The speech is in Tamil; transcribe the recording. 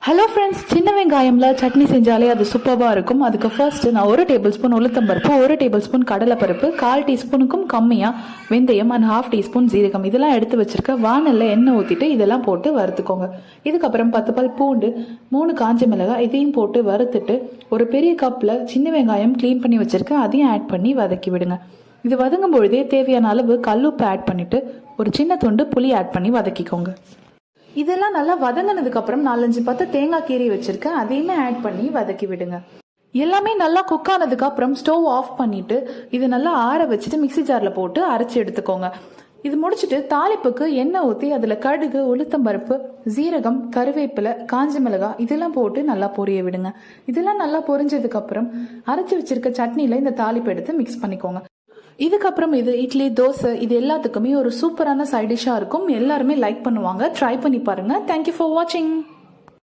ஹலோ ஃப்ரெண்ட்ஸ், சின்ன வெங்காயம்ல சட்னி செஞ்சாலே அது சூப்பராக இருக்கும். அதுக்கு ஃபர்ஸ்ட் நான் 1 டேபிள் ஸ்பூன் உளுத்தம்பருப்பு, 1 டேபிள் ஸ்பூன் கடலைப்பருப்பு, 1/4 டீஸ்பூனுக்கும் கம்மியாக வெந்தயம் அண்ட் 1/2 டீஸ்பூன் ஜீரகம் இதெல்லாம் எடுத்து வச்சிருக்க. வானல்ல எண்ணெய் ஊற்றிட்டு இதெல்லாம் போட்டு வறுத்துக்கோங்க. இதுக்கப்புறம் 10 பல் பூண்டு, 3 காஞ்ச மிளகாய் இதையும் போட்டு வறுத்துட்டு ஒரு பெரிய கப்பில் சின்ன வெங்காயம் க்ளீன் பண்ணி வச்சிருக்கேன், அதையும் ஆட் பண்ணி வதக்கி விடுங்க. இது வதங்கும் பொழுதே தேவையான அளவு கல்லுப்பு ஆட் பண்ணிட்டு ஒரு சின்ன துண்டு புளி ஆட் பண்ணி வதக்கிக்கோங்க. இதெல்லாம் நல்லா வதங்கினதுக்கு அப்புறம் 4-5 பத்து தேங்காய் கீரை வச்சிருக்கேன், அதையுமே ஆட் பண்ணி வதக்கி விடுங்க. எல்லாமே நல்லா குக் ஆனதுக்கு அப்புறம் ஸ்டவ் ஆஃப் பண்ணிட்டு இது நல்லா ஆற வச்சுட்டு மிக்சி ஜார்ல போட்டு அரைச்சி எடுத்துக்கோங்க. இது முடிச்சுட்டு தாளிப்புக்கு எண்ணெய் ஊற்றி அதில் கடுகு, உளுத்தம்பருப்பு, ஜீரகம், கருவேப்பிலை, காஞ்ச மிளகாய் இதெல்லாம் போட்டு நல்லா பொரிய விடுங்க. இதெல்லாம் நல்லா பொரிஞ்சதுக்கு அப்புறம் அரைச்சி வச்சிருக்க சட்னியில இந்த தாளிப்பு எடுத்து மிக்ஸ் பண்ணிக்கோங்க. இதுக்கப்புறம் இது இட்லி, தோசை இது எல்லாத்துக்குமே ஒரு சூப்பரான சைட் டிஷ்ஷாக இருக்கும். எல்லாருமே லைக் பண்ணுவாங்க. ட்ரை பண்ணி பாருங்க. தேங்க்யூ ஃபார் வாட்சிங்.